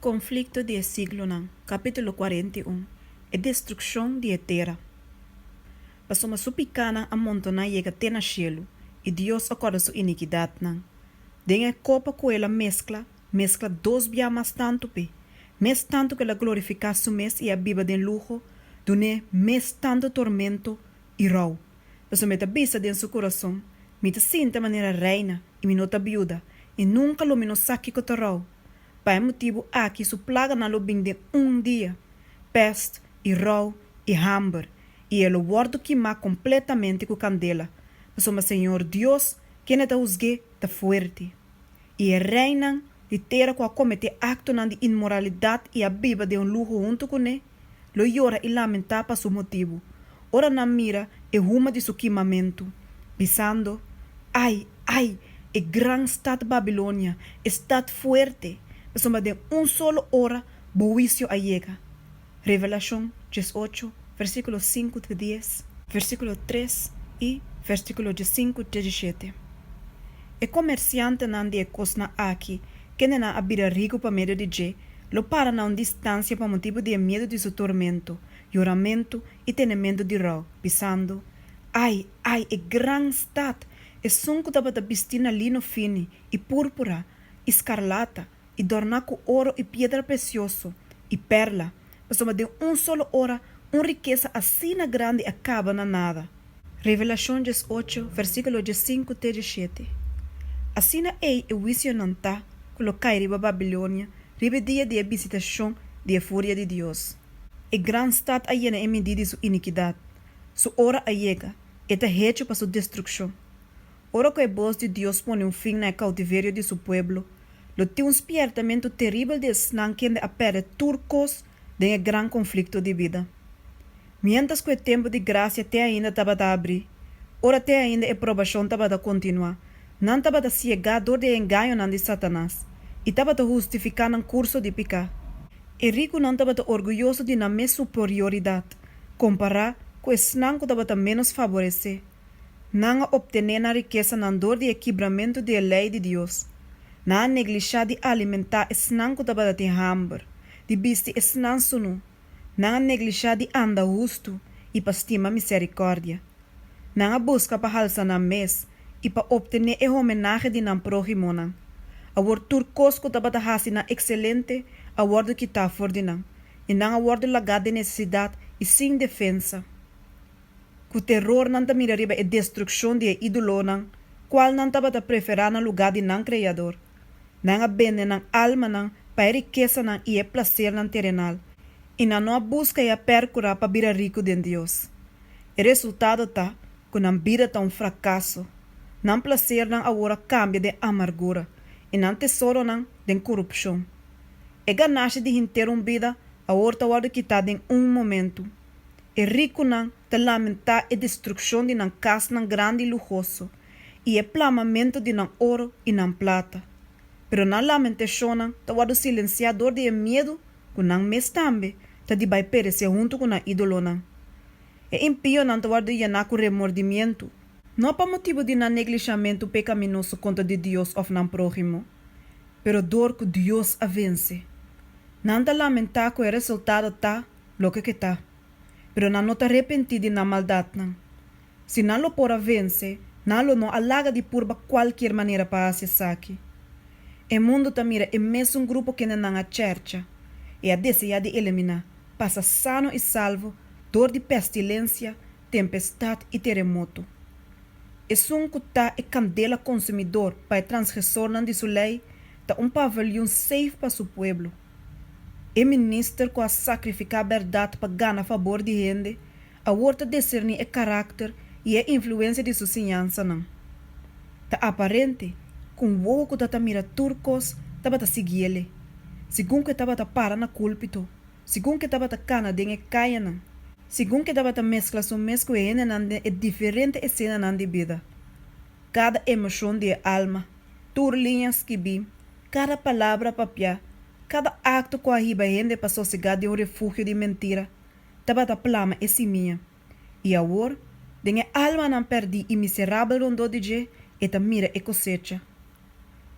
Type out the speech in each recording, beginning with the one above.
Konflikto de Siglonan, capítulo 41. Destrukshon de Tera. Passou uma supicana amontona chega até na cielo, e Deus acorda sua iniquidade nan. Denha copa com ela mescla dois biamas tanto pe, mes tanto que ela glorifica su mes e a biba de lujo, dune mes tanto tormento e rau. Passou meta bisa den seu coração, mita sinta maneira reina e minota viuda, e nunca lo menos saki ko rau. Pai motivo aqui su plaga na lobing de dia, peste e rau e hambre, e ele wordu queimar completamente com candela. Mas o Senhor Deus, que não te usgue, tá forte. E reinan de Tera com a cometer acto de imoralidade e a biba de lujo junto com ele, lo llora e lamenta para su motivo. Ora na mira e ruma de su queimamento, pisando, ai, e gran stad Babilônia, estado forte. Mas de solo hora, boicio a llega. Revelación 18, versículo 5 de 10, versículo 3 y versículo 5 de 17. E comerciante nan de cosna aqui, que nena abira rico para meio de je, lo para na distância para motivo de medo de seu tormento, lloramento e tenimento de rau, pisando, ai, e gran stad, e sunco da bistina lino fine, e púrpura, escarlata, e dornar com ouro e pedra precioso, e perla, mas de solo hora, riqueza assim grande acaba na nada. Revelação 18, versículo 5 até 17. Assim ei e vision não tá, colocai riba Babilônia, riba dia de visitação de fúria de Deus. E grande stad a yena medida de sua iniquidade, sua hora a chega, e tá hecho para sua destrucção. Ora que a voz de Deus põe fim na cautiverio de seu pueblo, lo tem espiertamento terrível de snan que a perde turcos de gran conflicto de vida. Mientras que o tempo de graça até ainda estava a abrir, ora até ainda a provação estava a continuar, não estava a ciegador de engano de Satanás, e estava a justificar no curso de picar. E rico não estava orgulhoso de na minha superioridade, comparar com o snan que estava a menos favorecer. Não obter na riqueza na dor de equilibramento da lei de Deus. Não neglijar de alimentar snan que estava a ter hambre, de vestir snan sunu. Não neglijar de andar justo e para estima misericórdia. Não busca para alçar na mês e para obter a homenagem de nam prójimo. A word turcos que estava a hasi na excelente, a word que está for de nan. E não a word lagada de necessidade e sem defesa. O terror não está mirariba a destrucción de idolonan, qual não estava a preferar no lugar de nan criador. Não a bende nan alma nan, para a riqueza nan e a placer nan terrenal. E não a busca e a percura para vir rico de Deus. O resultado está que não vida está fracasso. Não placer nan agora cambia de amargura. E não tesouro nan de corrupção. E ganache de inteiro vida, a horta guarda que está em momento. E rico nan te lamentar a destrucción de nan casa nan grande e lujoso. E o plamamento de nan ouro e nan plata. Pero na lamentação nan, te guarda silenciador de medo, que nan mes tambe, te de vai perecer junto com na ídolo nan. E impio nan te guarda llenar com remordimiento. Não para motivo de nan negligenciamento pecaminoso contra de Deus ou nan prójimo, pero dor que Deus a vence. Nan te lamentar que o resultado tá, loke que tá. Pero não te arrepentir de na maldade nan. Se não lo pora vence, não lo não alaga de purba qualquer maneira para Esaki. O mundo tamira é mesmo grupo que não a cerca, e a desejar de eliminar, passa sano e salvo, dor de pestilência, tempestade e terremoto. E sunco tá e candela consumidor para o transgressor nan de sua lei, tá pavilhão safe para seu pueblo. E ministro com a sacrificar a verdade para ganhar favor de gente, a horta discernir o caráter e a influência de sua ensinança não. Tá aparente, com o que tá mira turcos, tá bata seguir ele. Segundo que tá bata para na culpito, segundo que tá bata cana de caia não. Segundo que tá bata mescla so mesco e é diferente cena nan de vida. Cada emoção de alma, turlinhas que bi, cada palavra papia, cada acto com a riba gente para sossegar de refúgio de mentira, tabata plama e minha. E agora, de alma não perdi e miserável rondo de je, eta mira e cosecha.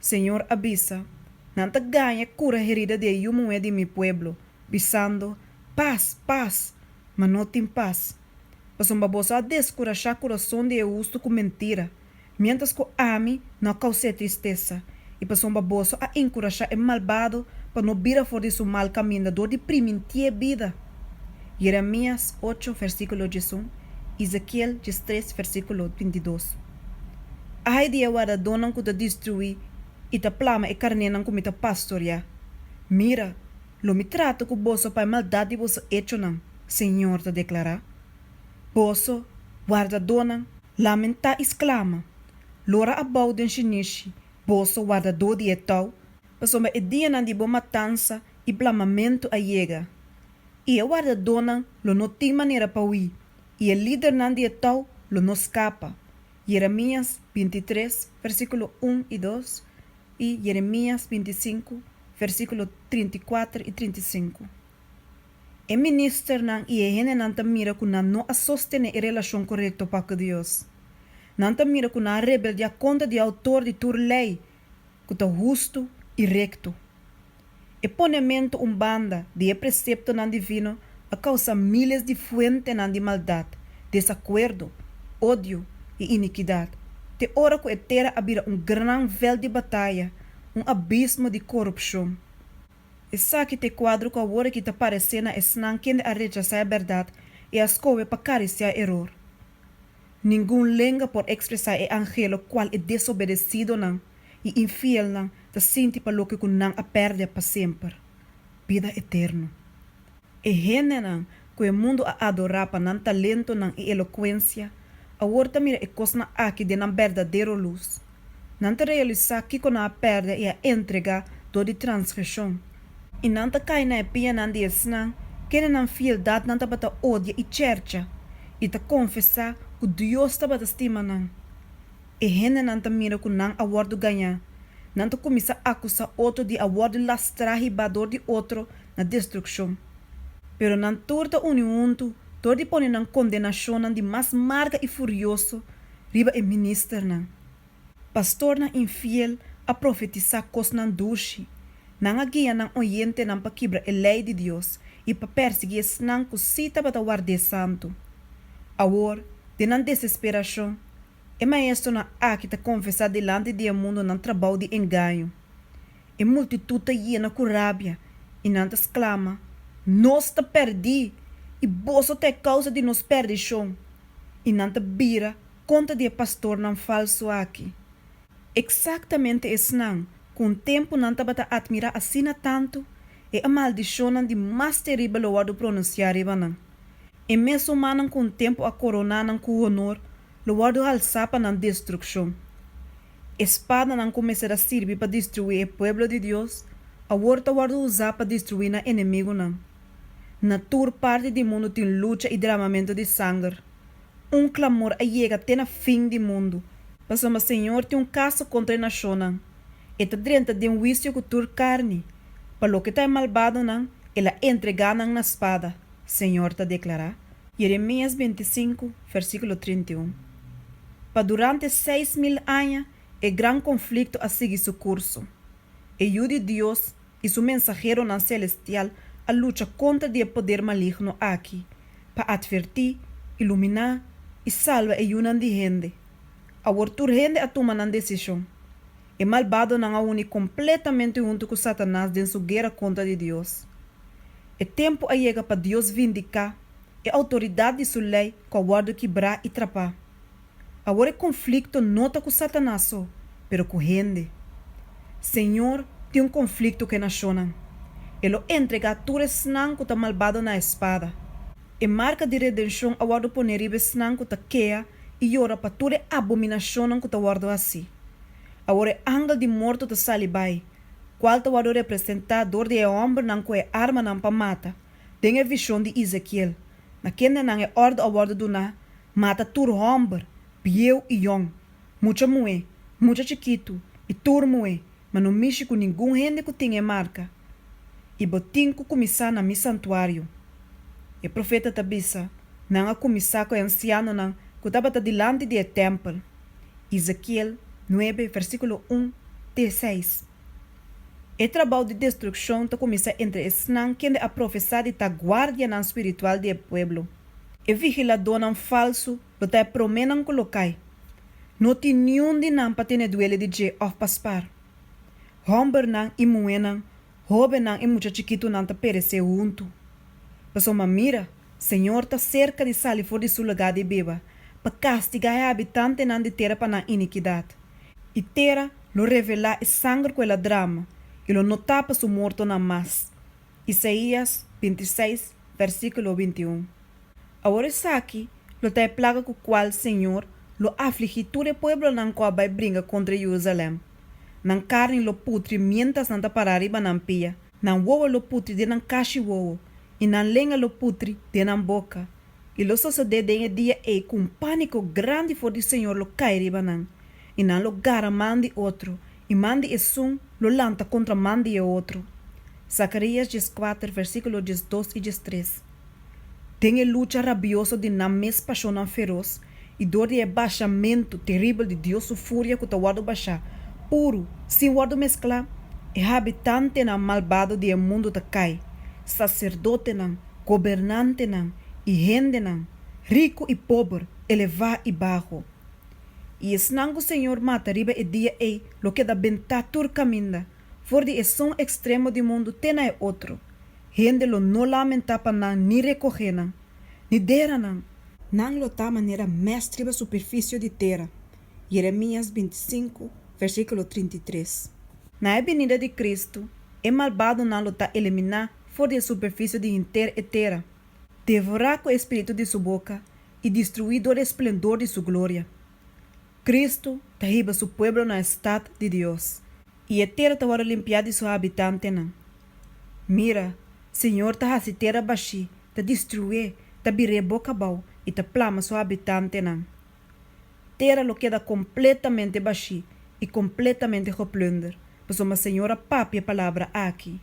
Senhor avisa, Nanta ganha cura herida de yumo de mi pueblo, pisando paz, paz, mas não tem paz. Pasum babosa a descurachar coração de justo com mentira, mientras que ame não causa tristeza, e pasum babosa a encorajar o malvado para não vir fora de seu mal caminho, dor de primitiva vida. Jeremias 8, versículo 11, Ezequiel 3, versículo 22. Ai de awada donan que te destruir e te plama e carnenan como te pastorear. Mira, lo me trato com boso para maldade vosso hecho nan, Senhor te declara. Boso, guarda donan, lamenta exclama. Lora abau den chinishi, boso guarda do de etau, pasoma e dia nan de boa matança e blamamento a yega. E a guarda donan lo não tem maneira para ir, e o líder nan de etau lo não escapa. Jeremias 23, versículo 1 e 2, e Jeremias 25, versículo 34 e 35. E minister nan e hene nan ta mira ku nan no a sostene a relação correta para Deus. Nan ta mira ku nan rebelde a conta de autor de tur lei, ku ta justo e recto. E ponemento banda de precepto nan divino a causa miles de fuentes nan de maldade, desacuerdo, ódio e iniquidade. Te ora que Tera abira gran véu de batalha, abismo de corrupção. Esaki te quadro com a hora que te aparecendo é senão quem a rechazar a verdade e as coisas para cariciar erro. Nenhum língua por expressar o angelo qual é desobedecido não e infiel não te sente para loke que não a perde para sempre. Vida eterna. E gente não que o mundo a adorar para não talento não e eloquência, a horta mira e cosna aqui de não verdadeiro luz. Não te realizar que com a perde e a entrega do de transgressão. E não te cai na pia não de esnan, que não fieldade não te bata odia e cerca, e te confessar que Deus te bata estima não. E gente não te mira que não a wordu ganhar, não te começa a acusar outro de a wordu lastrar ribador de outro na destrucción. Pero não torta uniunto, todo de pone na condenação de mais marca e furioso, riba e minister não. Pastor na infiel a profetizar cos nan dushi, não a guia nan oyentenan para quebrar a lei de Deus e para perseguir nan cosita para guardar santo. Agora, de nan desesperação, é maestro na aqui te confessar delante de mundo nan trabalho de engano. E multitud te llena com rabia e nan te exclama, nós te perdi e boso te causa de nos perdição. E nan te bira conta de pastor nan falso aqui. Exatamente esse não, com o tempo não te bata admirar assim tanto, e a maldição de mais terrível o wordu pronunciar não. E mesmo manan com o tempo a coronar com honor, o wordu alçapa na destrucción. Espada não começará a servir para destruir o povo de Deus, a horta wordu usar para destruir na inimigo não. Na tour parte do mundo tem luta e derramamento de sangue. Clamor a chega até na fim do mundo. Pasama Senhor tem caso contra a nação. E te drenta de juízo com tur carne. Para lo que está malvado não, ela entrega na espada. Senhor te declara. Jeremias 25, versículo 31. Para durante 6.000 anos, o gran conflicto a seguir seu curso. E yuda de Deus e seu mensageiro na celestial a luta contra o poder maligno aqui, para advertir, iluminar e salvar a yunan de gente. A wortur gente a tomar uma decisão. E malvado não a une completamente junto com Satanás em sua guerra contra de Deus. É tempo a chega para Deus vindicar a autoridade de sua lei com a wordu quebrar e trapar. Agora é conflito não está com Satanás só, pero com gente. Senhor tem conflito que nacionam. Ele entrega tudo senão que está malvado na espada. E marca de redenção a wordu poner ribe senão que está queia e ora para toda abominação que está guardo assim. Agora ángel de morto te salibai, qual te guardo representador de homem não com arma não para mata. Tem a visão de Ezequiel, na quem não é ordem a guardo do na, mata tur homem, pieu e young, muita moe, muita chiquito e tur moe, mas não mexe com nenhum gente que tenha marca. E botim que começar na mi santuário. E profeta tabisa, não a começar com o anciano não, que estava delante do templo. Ezequiel 9, versículo 1 de 6. O trabalho de destrucción ta começa entre esnan que a profecia de ta guardian espiritual de pueblo. E vigilador nan falso, lo ta prome nan colocai. No ti nenhum de nan pa tene duele de je of paspar. Homber nan e muenan, hobe nan e mucha chiquito nan ta perece junto. Paso mira, Senhor ta cerca de salir for de su lugar de beba, pa castigar a habitante nan de Tera pa nan iniquidade. E Tera lo revela e sangre com ela drama, e lo nota pa su morto nan mas. Isaías 26, versículo 21. Agora Esaki, lo ta plaga com qual Senhor lo aflige todo o pueblo nan ko vai brinca contra Jerusalém. Nan carne lo putri mientras nan ta parar iba nan pia, nan wowo lo putri de nan kashi wowo, e nan lenga lo putri de nan boca. E lo sucede en dia com pânico grande for de Senhor lo cair iba nan, e nan lo gara mandi outro, e mandi esum lo lanta contra mandi e outro. Zacarias 4, versículo 12 e 13. Tem a luta rabiosa de nan mes paixão feroz, e dor de abaixamento terrível de Deus sua fúria que o guardo baixar, puro, sem guardo mesclar, e habitante nan malvado de mundo ta cai, sacerdote nan, governante nan, e gente nan, rico e pobre, elevar e baixo. E esnango Senhor mata riba e dia lo que da benta tur caminda, for de som extremo de mundo tena é outro. Gente lo no lamenta pa nan, ni recoger nan, ni dera nan. Nan lo ta maneira mestre ba superfície de Tera. Jeremias 25, versículo 33. Na venida de Cristo, é malvado nan lo ta eliminar for de superfície de inteira e Tera, devorar com o espírito de sua boca e destruir o esplendor de sua glória. Cristo ta riba su pueblo na estado de Deus, e a Tera ta vara limpiar de sua habitante nan. Mira, Senhor ta hasi Tera baixi, ta destruir, ta bire boca bau, e ta plama sua habitante nan. Tera lo queda completamente baixi e completamente replunder, pois uma senhora papi a palavra aqui.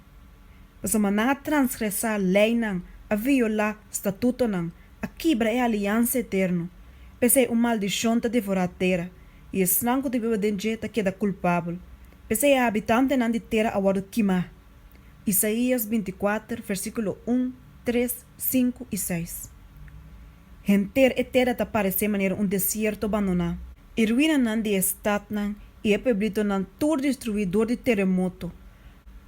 Pois uma não a transgressar lei nan, a violar estatuto nan, a quebra é aliança eterno. Pensei maldição ta devorar Tera, e esnanco de beba denje ta queda culpável. Pensei a habitante nan de Tera a wado quimar. Isaías 24, versículo 1, 3, 5 e 6. Henter e Tera ta parece maneira deserto abandonado. E ruína nan de estado nan, e pueblito nan tur destruidor de terremoto.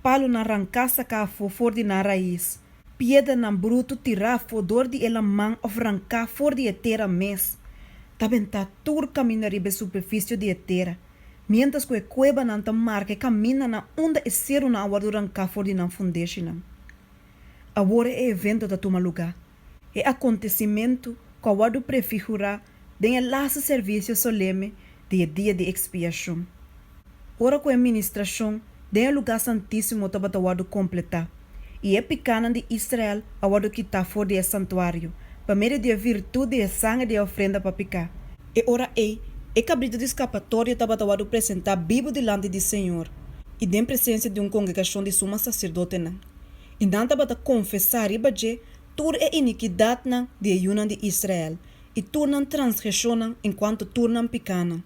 Palo nan arrancaça ka for de na raiz. Piedra nan bruto tirar fodor de ela man of arrancar for de Tera mes. Tabenta tur camina ribe superfície de Tera. Mientras que cueva nan ta marca camina na onda e ser na agua do arrancar for de nan foundation nan. Agora é evento da toma lugar. É acontecimento que o guardo prefigurar den el laço serviço solene de dia de expiação. Ora com a administração den el lugar santíssimo tabata guardo completa. E é picana de Israel a guardo que está fora de santuário, para meio de virtude e sangue de ofrenda para picar. E ora é cabrito de escapatório tabata guardo apresentar vivo delante do Senhor, e den presença de congregação de suma sacerdote nan. E não tabata confessar ribaje tur é iniquidade nan de ayunan de Israel, e tornam transgressionam enquanto tornam picana.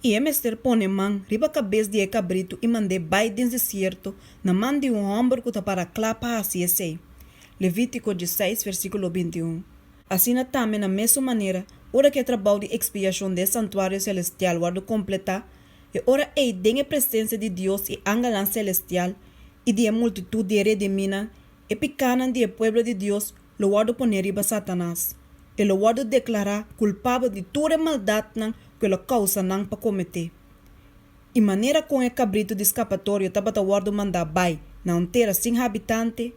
E é mester pone man riba cabeça de cabrito e mande bai den deserto na man de homem que para clapa hasi esse. Levítico 16, versículo 21. Assim também na mesma maneira, ora que trabalho de expiação do santuário celestial guardo completa, e ora den a presença de Deus e angalan celestial, e de a multitude de redimina, e picana de pueblo de Deus, lo guardo poner riba Satanás. E lo guardo declarar culpável de toda maldade nan que lo causa nan para cometer. E maneira com o cabrito de escapatório tabata guardo mandar bai na Tera sem habitante,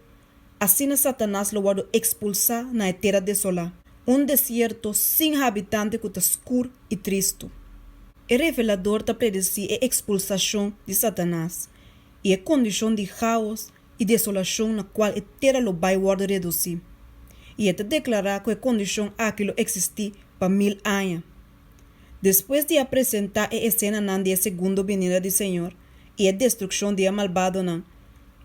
assim Satanás lo guardo expulsar na Tera desolada, deserto sem habitante que está escuro e triste. O revelador ta predeci a expulsação de Satanás e a condição de caos e desolação na qual a Tera lo vai guardo reduzir. E é declarar que a condição aquilo existir para 1000 anos. Depois de apresentar a cena nan de segundo venida do Senhor e a destruição de malvado nan,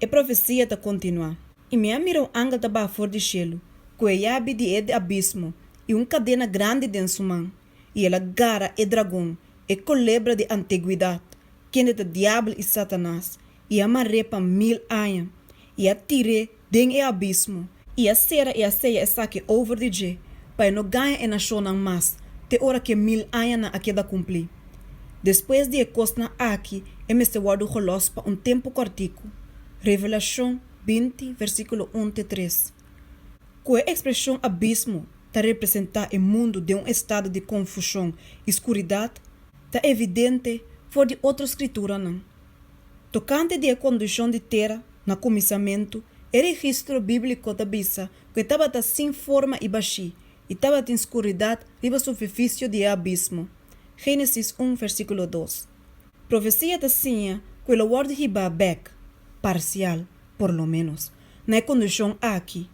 a profecia está continuar. E me mirou anga da fora de cielo, que é yabe de abismo e cadena grande de man, e ela gara e dragão, e culebra de antiguidade, quem é o diabo e Satanás, e amarrei para 1000 anos, e atirei dentro do abismo, e a cera e a ceia Esaki over de je, para não ganhar e nação mais, te hora que 1000 anos na aqui da cumprir. Depois de costa aqui, este wordu rolos para tempo cortico. Revelação 20, versículo 1-3. Com a expressão abismo, está representar o mundo de estado de confusão e escuridade, está evidente fora de outra escritura não. Tocante de condição de Tera, na Promesanan, o registro bíblico da bisa que estava sem forma e baixi, e estava em escuridade riba superfície de abismo. Gênesis 1, versículo 2. Profecia da sinha que o word riba back, parcial, por lo menos, na condição aqui.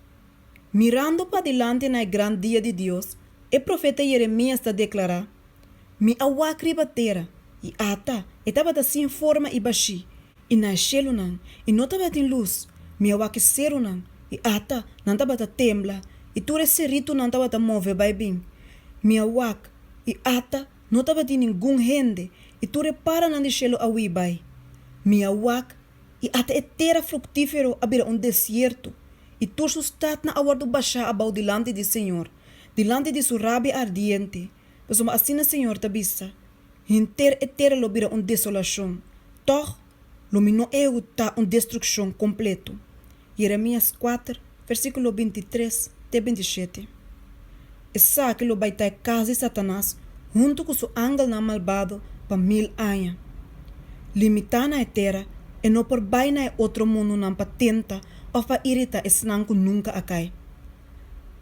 Mirando para delante na grande dia de Deus, o profeta Jeremias está declarar: Mi awak riba Tera, e ata, estava sem forma e baixi, e na Siglonan, e não estava em luz, mi awak serunan, e ata, não estava tembla, e tu serito não estava mover vai bem. Mi awak, e ata, não estava de nenhum gente, e tu repara não deixá-lo a bai. Mi awak, e ata Tera fructífero abrir deserto, e tu sustat na awar do baixar abau delante do Senhor, delante de sua rabia ardiente, pois uma assim o Senhor tabissa, hinter Tera lo bira desolação, toch, lumino eu tá destrucshon completo. Jeremias 4, versículo 23-27. Esaki lo vai ter casa de Satanás, junto com seu ángel na malvado, para 1000 anos. Limitando a Tera, e não por baina outro mundo não para tenta, ou para irritar esse nanco nunca acai.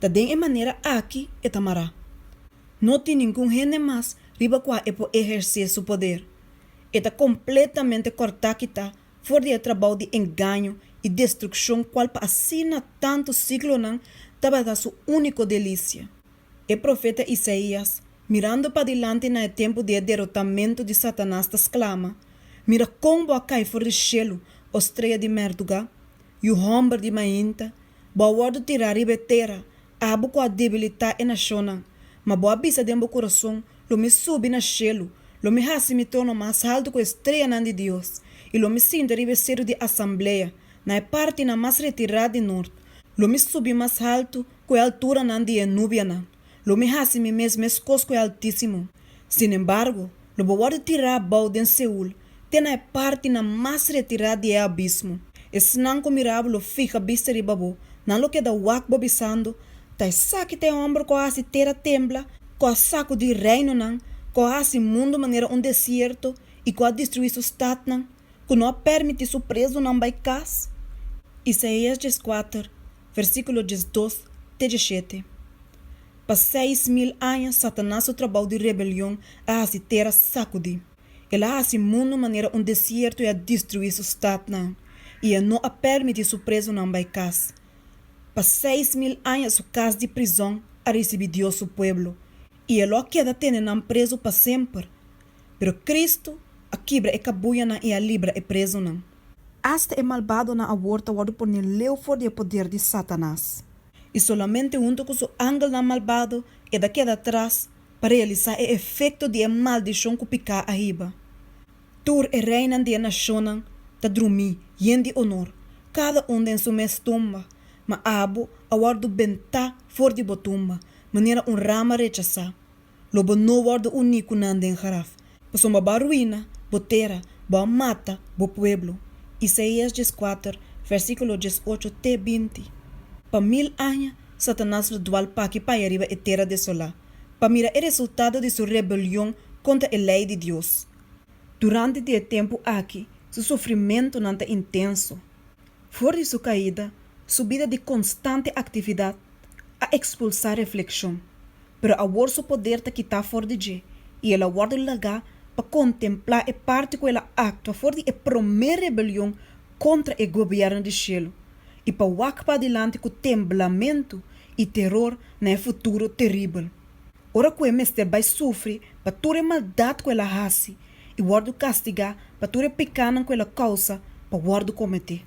Da den maneira aqui e tamará. Não tem nenhum gente mais, riba qua e por exercer seu poder. Está completamente cortado que está, fora de trabalho de engano e destrucção, qual para assina tanto Siglonan, estava da sua única delícia. O profeta Isaías, mirando para delante no tempo de derrotamento de Satanás, exclama: Mira como a cai fora de cielo, ostreia de merduga, e o homem de mainta, boa wordu tirar ribe Tera, abo com a debilitar e nacional, mas boa bisa de meu coração, lo me sube na cielo, lo me hasi me torno mais alto com a estrela de Deus, e lo me sinto ribe cedo de assembleia, na parte na mais retirada de norte, lo me subi mais alto com a altura de Núbia, lo me hasi me mesmo escos com altíssimo. Sin embargo, lo boa wordu tirar a bau de Seul, tem na parte na mais retirada de abismo. Esse não mirável fica vista de babu, não lo que da wak bobisando, tá Esaki tem ombro com hasi Tera tembla, com a saco de reino não, com hasi mundo maneira deserto e com a destruir su estado não, que não permite su preso não vai cas. Isaías 4, versículo 12-17. Para 6000 anos, Satanás o trabalho de rebelião a hasi Tera sacudi. Ela hasi mundo maneira deserto e a destruir su estado não. E não a permite su preso não vai cas. Para 6000 anos su casa de prisão a receber Deus su pueblo. E ele queda tendo não preso para sempre. Pero Cristo a quebra e cabuia e a libra e preso não. Hasta é malvado na aborta wado por leu fora de poder de Satanás. E solamente junto com su ángel na malvado e da queda atrás para realizar o efeito de maldição que pica a riba. Tur e reina de nação ta drumi, yen de honor, cada em sua mesma tumba, mas abo a wardo benta for de botumba, maneira rama rechaçar. Lobo no wardo único nanden jaraf, pois uma ruína, botera, boa mata, bo pueblo. Isaías 4, versículo 18-20. Pa 1000 anos, Satanás dual paqui para arriba e Tera desolar, para mirar o resultado de sua rebelião contra a lei de Deus. Durante o tempo aqui, seu sofrimento não é intenso. Fora de sua caída, subida de constante atividade a expulsar reflexão. Pero agora seu poder está quitar fora de je, e ela guarda lagar para contemplar e parte com ela actua fora de a prome rebelião contra o governo de cielo, e para wak para adiante com temblamento e terror no futuro terrível. Ora que o mestre vai sofrer para toda maldade com ela hasi, e guardo castigar para toda pecana com ela causa para guardo cometer.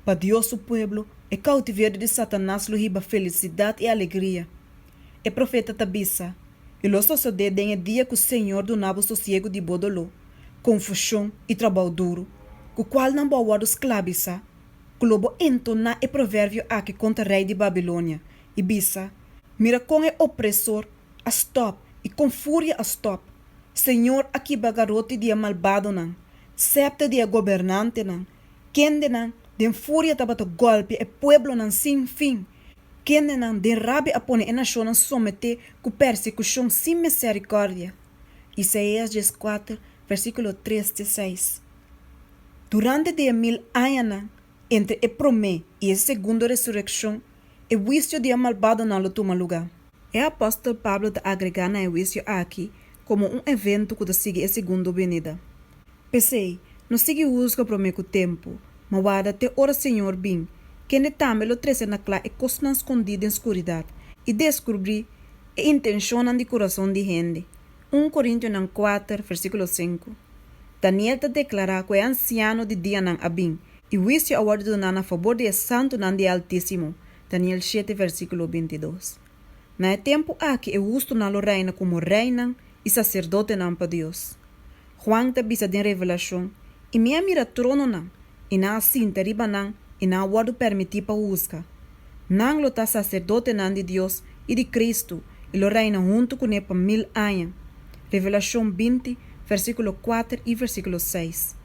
Para Deus o pueblo, e cautiverio de Satanás lo riba felicidade e alegria. E profeta tabissa, e lo sucede em dia que o Senhor donava sossego de bodolô, confusão e trabalho duro, o qual não boa do esclavisa, globo entona e provérbio aqui contra rei de Babilônia, e bisa, mira com é opressor, a stop, e com fúria a stop, Senhor aqui bagarote dia malvado nan, septa dia governante nan, kende nan, den fúria tabata golpe e pueblo nan sem fim, kende nan den rabi apone e nação nan somete com persecução sem misericórdia. Isaías 4, versículo 3-6. Durante dia 1000 anos, entre a prome e a segunda ressurreição, o juízo dia malvado não lo toma lugar. O apóstolo Pablo está agregando o juízo aqui como evento que sigue a segunda venida. Pensei, não sigue o uso prome com o tempo, mas guarda até hora Senhor bem, que ne também lo trece na clá e costa escondida em escuridade, e descobrir a intenção de coração de gente. 1 Coríntios 4, versículo 5. Daniel te declara que é anciano de dia nan abim, e o juízo a wordu nan a favor de santo nan de altíssimo. Daniel 7, versículo 22. Na tempo aqui é justo nan lo reina como reina e sacerdote nan para Deus. Juan te bisa de revelação, e minha mira trono nan, e na cinta riba nan, e na wordu permitir para usca. Nan lo ta sacerdote nan de Deus e de Cristo, e lo reina junto com ele por 1000 anos. Revelação 20, versículo 4 e versículo 6.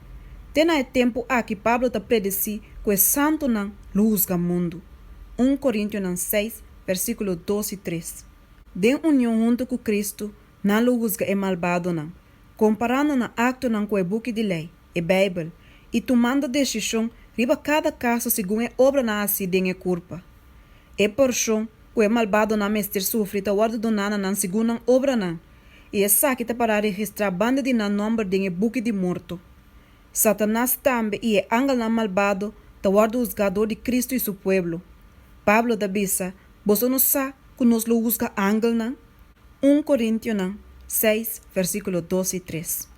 Tena é tempo aqui Pablo ta predeci que o santo não luzga mundo. 1 Coríntios 6, versículo 2 e 3. Den união junto com Cristo, não luzga é malvado não. Comparando na acto não com o buki de lei, e Bíblia, e tomando decisão riba cada caso segundo a obra na hasi den é culpa. É por isso que o malvado não mestre sofre ta wordu do nana não segundo a obra não. E Esaki está para registrar banda de na número de buki de morto. Satanás também e é ángel na malvado está guarda os gador de Cristo e seu pueblo. Pablo da bisa, você não sabe que nos lo busca ángel não? 1 Coríntios 6, versículo 12 e 3.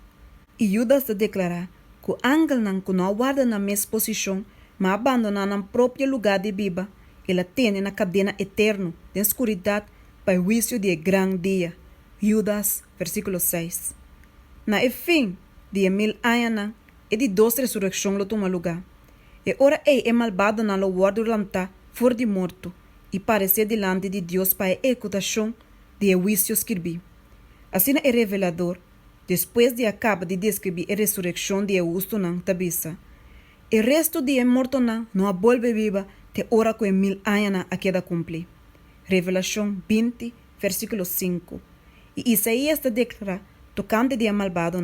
E Judas te declara que o ángel não que não guarda na mesma posição, mas abandona no próprio lugar de viva, ela tem na cadena eterna de escuridade para o juízo de grande dia. Judas, versículo 6. Na fim, dia 1000 anos, e de 2 ressurreição lo toma lugar. E ora é malvado na lo wordu lanta for de morto, e parecer delante de Deus para a executação de juízo escrevi. Assim é revelador, depois de acaba de descrever a ressurreição de justo não tabisa. O resto de morto não volve viva te ora que 1000 anos a queda cumprir. Revelação 20, versículo 5. E Isaías te declara, tocante de malvado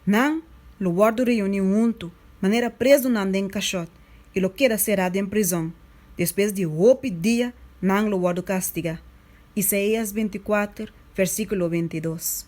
não lo guardo reuniu junto, maneira preso nan den caixote, e lo queda será em prisão. Depois de hope dia, não lo guardo castiga. Isaías 24, versículo 22.